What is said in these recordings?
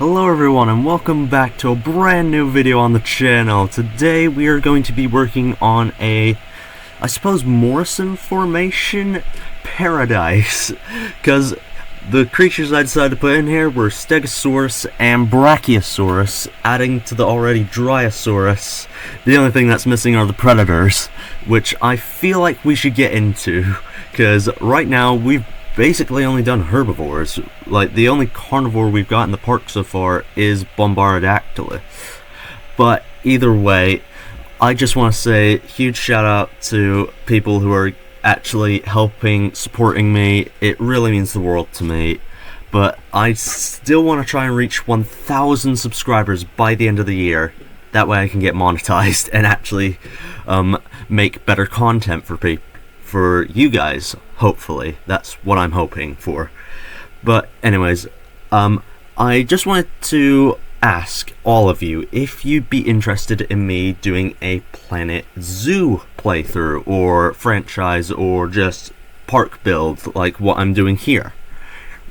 Hello everyone and welcome back to a brand new video on the channel. Today we are going to be working on I suppose, Morisin formation paradise. Because the creatures I decided to put in here were Stegosaurus and Brachiosaurus, adding to the already Dryosaurus. The only thing that's missing are the predators, which I feel like we should get into, because right now we've basically only done herbivores. Like, the only carnivore we've got in the park so far is Bombarodactylus. But either way, I just want to say huge shout out to people who are actually helping, supporting me. It really means the world to me. But I still want to try and reach 1,000 subscribers by the end of the year. That way I can get monetized and actually make better content for you guys, hopefully. That's what I'm hoping for. But anyways, I just wanted to ask all of you if you'd be interested in me doing a Planet Zoo playthrough, or franchise, or just park build like what I'm doing here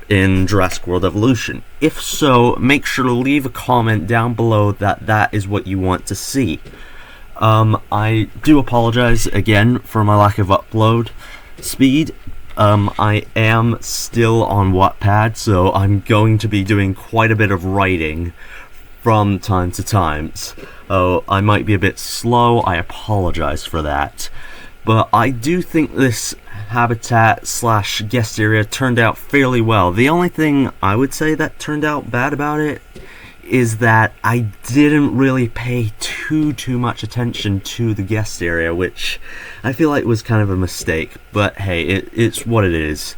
in Jurassic World Evolution. If so, make sure to leave a comment down below that is what you want to see. I do apologize again for my lack of upload speed. I am still on Wattpad, so I'm going to be doing quite a bit of writing from time to time. Oh, I might be a bit slow, I apologize for that. But I do think this habitat slash guest area turned out fairly well. The only thing I would say that turned out bad about it is that I didn't really pay too much attention to the guest area, which I feel like was kind of a mistake, but hey, it's what it is.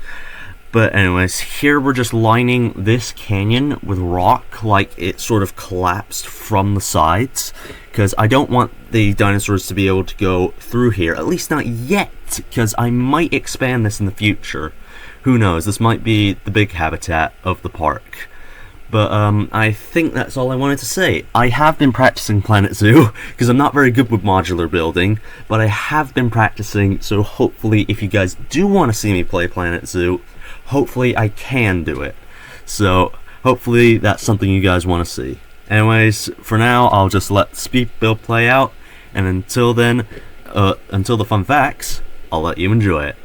But anyways, here we're just lining this canyon with rock, like it sort of collapsed from the sides, because I don't want the dinosaurs to be able to go through here, at least not yet, because I might expand this in the future. Who knows, this might be the big habitat of the park. But I think that's all I wanted to say. I have been practicing Planet Zoo, because I'm not very good with modular building, but I have been practicing, so hopefully if you guys do want to see me play Planet Zoo, hopefully I can do it. So hopefully that's something you guys want to see. Anyways, for now, I'll just let the speed build play out, and until then, until the fun facts, I'll let you enjoy it.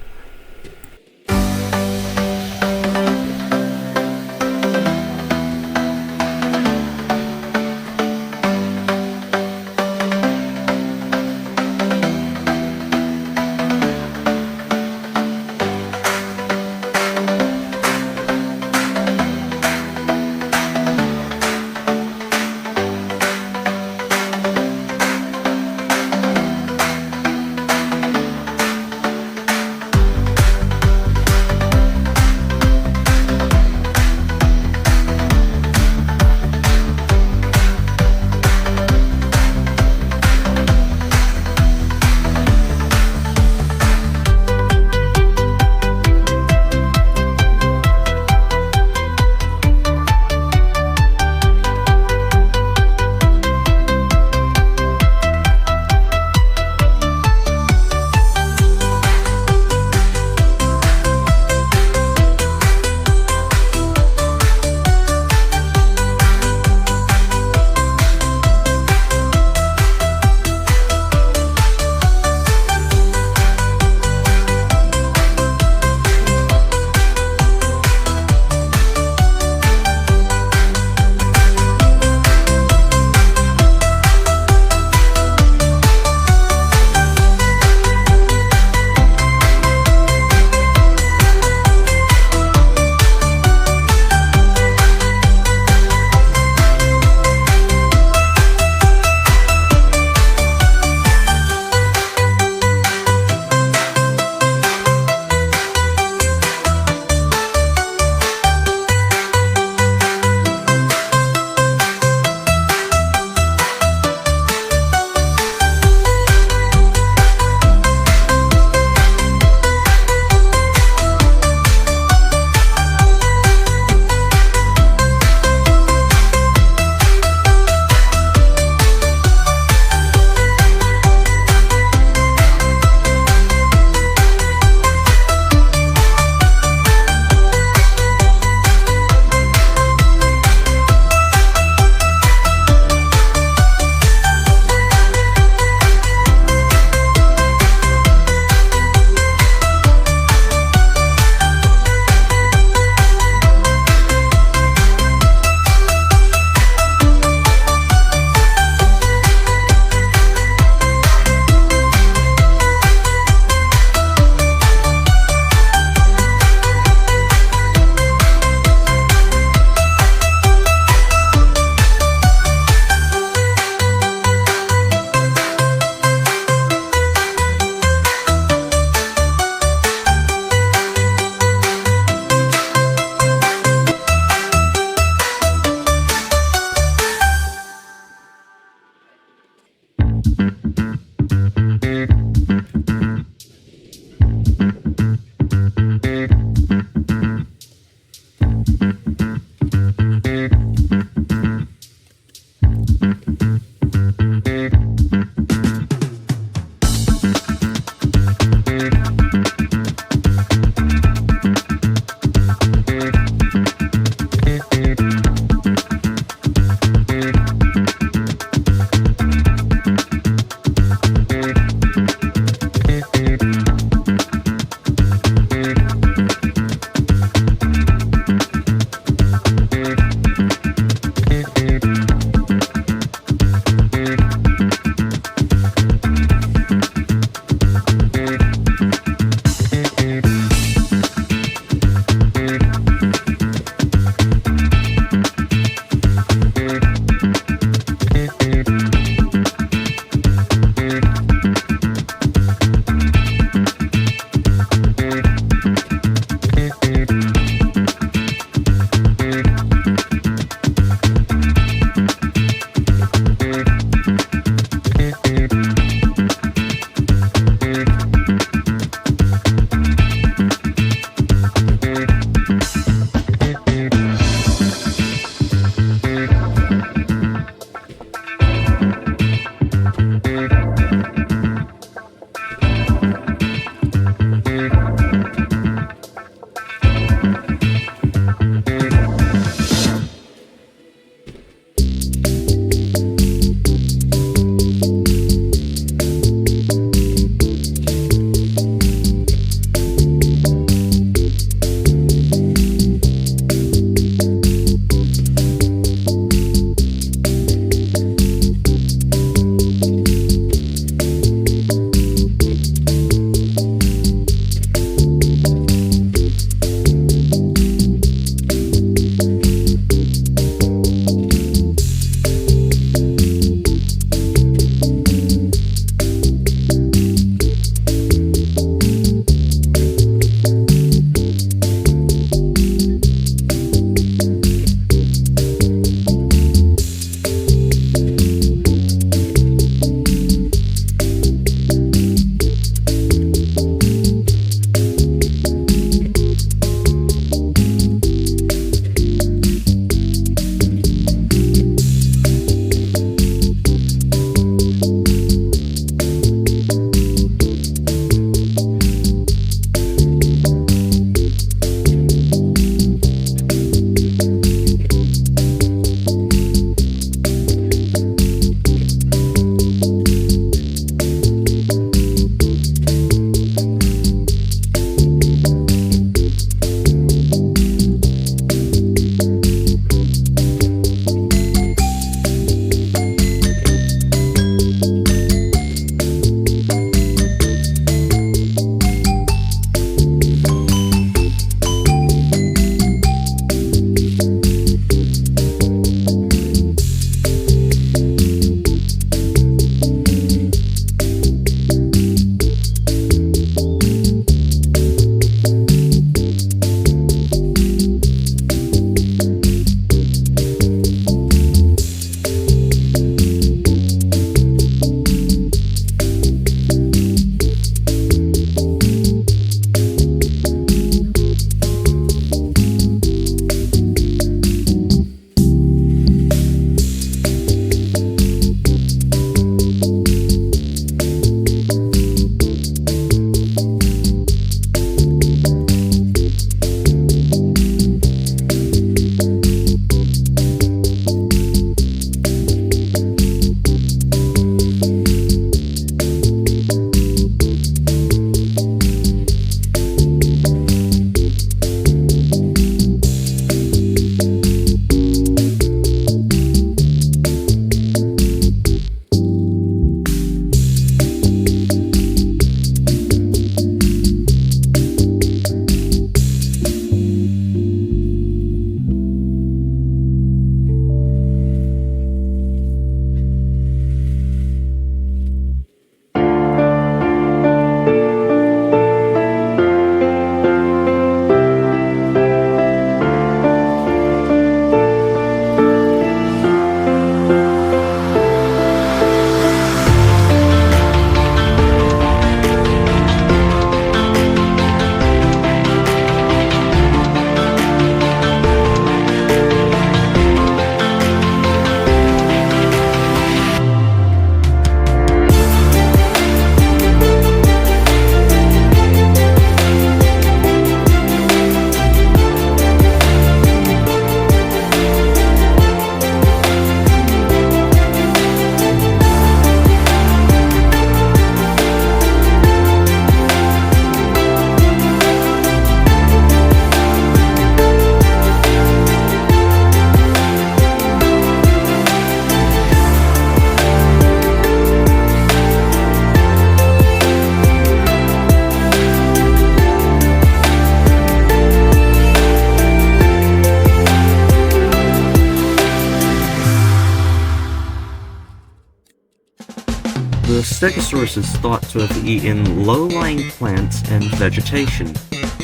Stegosaurus is thought to have eaten low-lying plants and vegetation.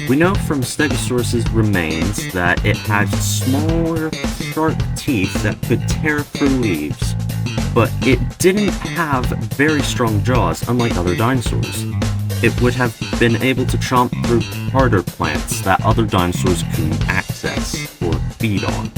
We know from Stegosaurus's remains that it had smaller, sharp teeth that could tear through leaves, but it didn't have very strong jaws, unlike other dinosaurs. It would have been able to chomp through harder plants that other dinosaurs couldn't access or feed on.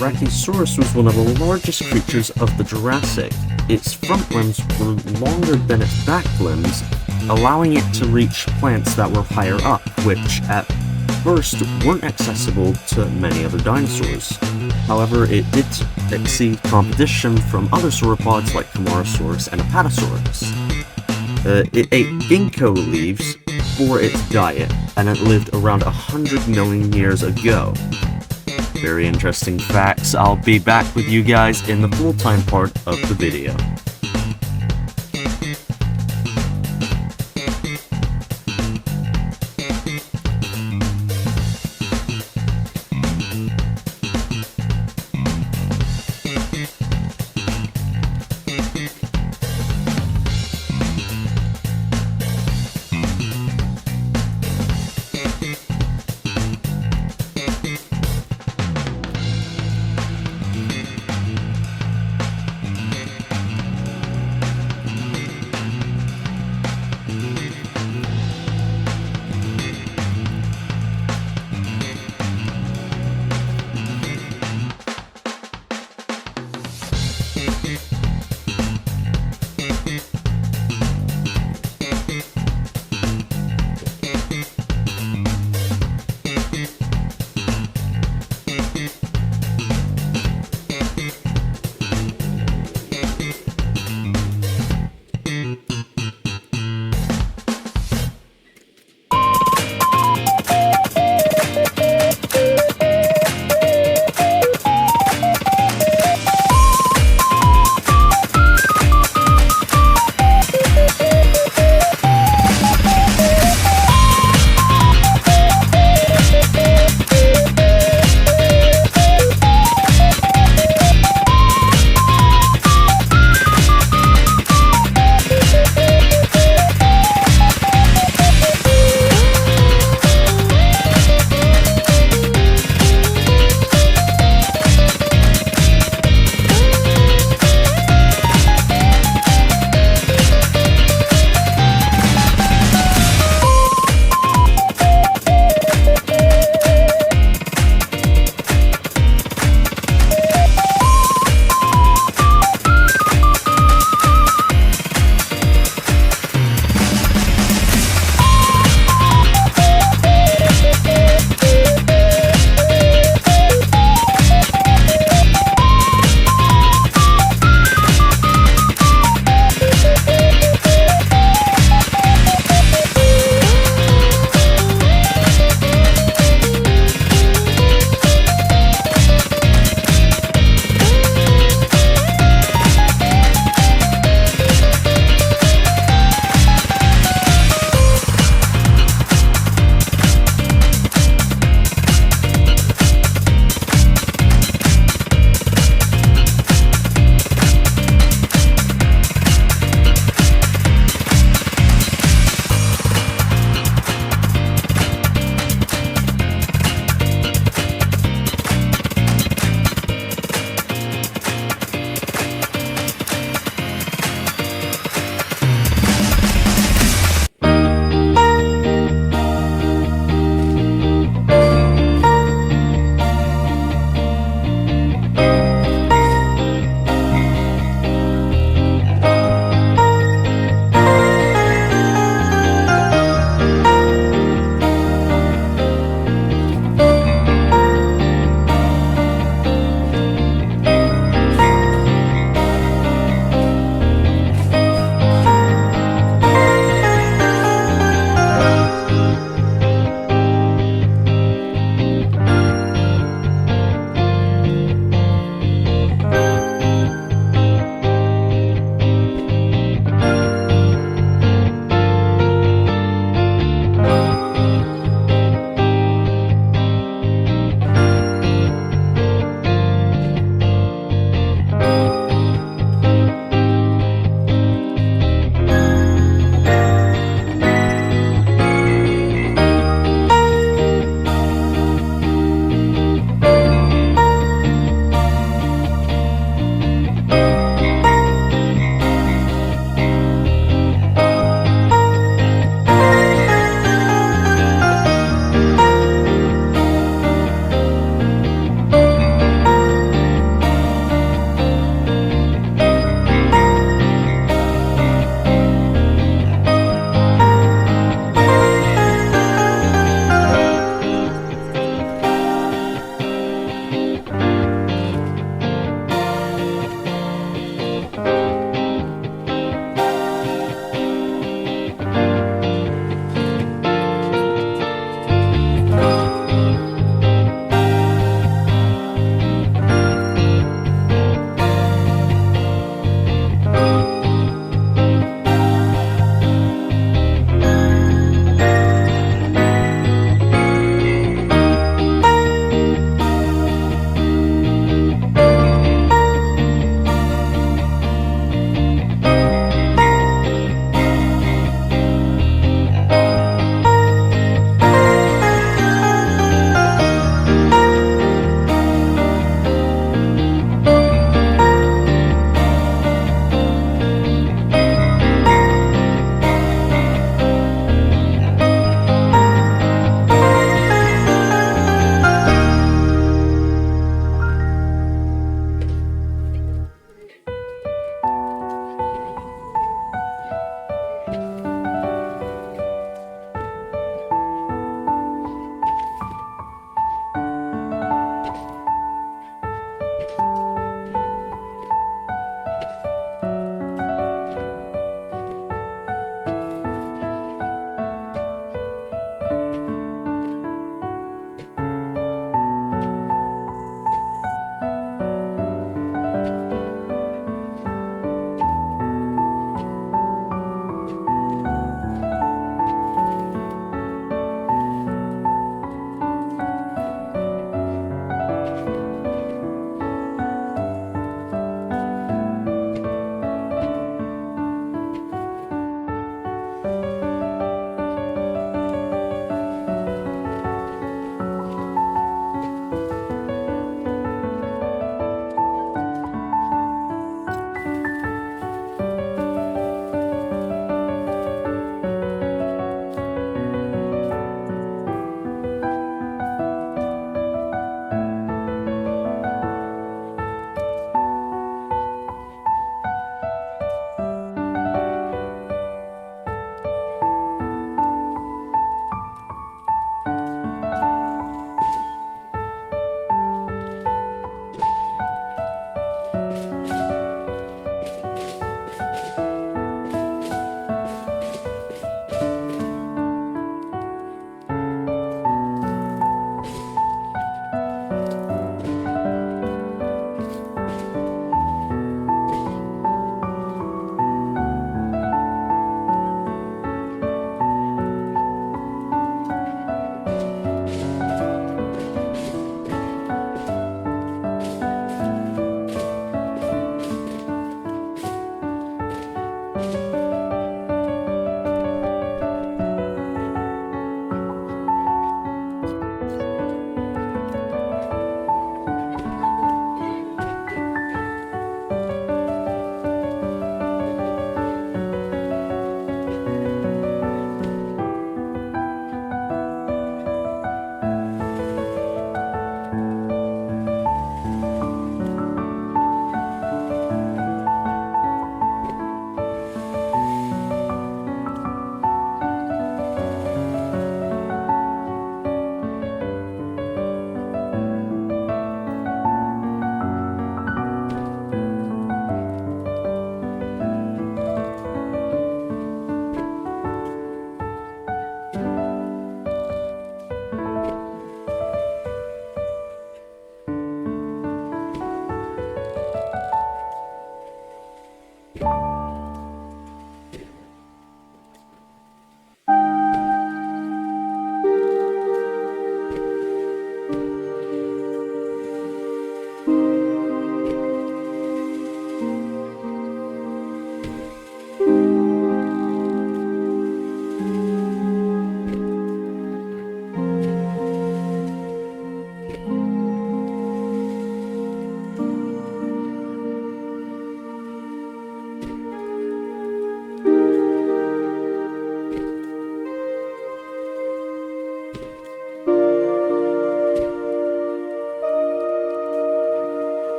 Brachiosaurus was one of the largest creatures of the Jurassic. Its front limbs were longer than its back limbs, allowing it to reach plants that were higher up, which at first weren't accessible to many other dinosaurs. However, it did exceed competition from other sauropods like Morisin and Apatosaurus. It ate ginkgo leaves for its diet, and it lived around 100 million years ago. Very interesting facts. I'll be back with you guys in the full-time part of the video.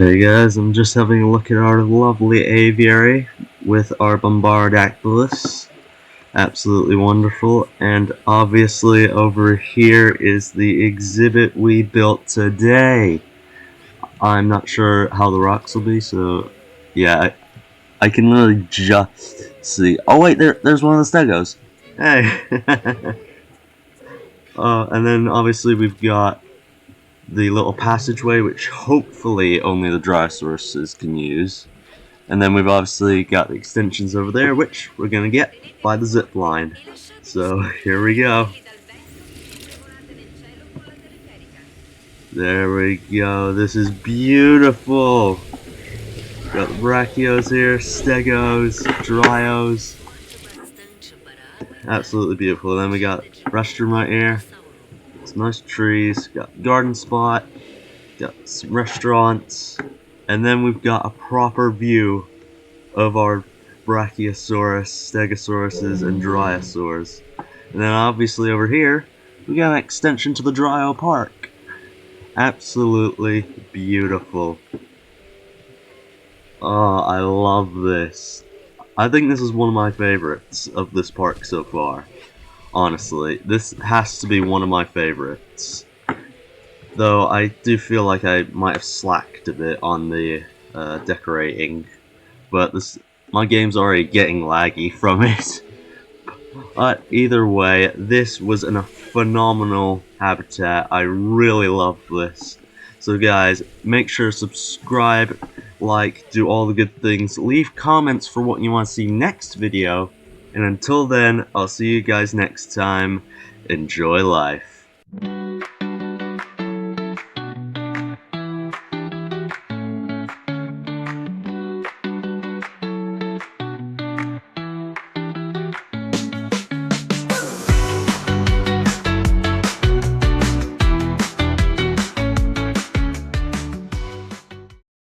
Okay guys, I'm just having a look at our lovely aviary with our Bombardactylus. Absolutely wonderful. And obviously over here is the exhibit we built today. I'm not sure how the rocks will be, so yeah, I can literally just see. Oh wait, there's one of the stegos. Hey! And then obviously we've got the little passageway, which hopefully only the Dryasauruses can use. And then we've obviously got the extensions over there, which we're gonna get by the zip line. So here we go. There we go. This is beautiful. Got the brachios here, stegos, dryos. Absolutely beautiful. And then we got restroom right here. Some nice trees. Got garden spot. Got some restaurants. And then we've got a proper view of our Brachiosaurus, Stegosauruses, and Dryosaurs. And then obviously over here, we got an extension to the Dryo Park. Absolutely beautiful. Oh, I love this. I think this is one of my favorites of this park so far. Honestly, this has to be one of my favorites. Though I do feel like I might have slacked a bit on the decorating. But my game's already getting laggy from it. But either way, this was a phenomenal habitat. I really love this. So guys, make sure to subscribe, like, do all the good things. Leave comments for what you want to see next video. And until then, I'll see you guys next time. Enjoy life.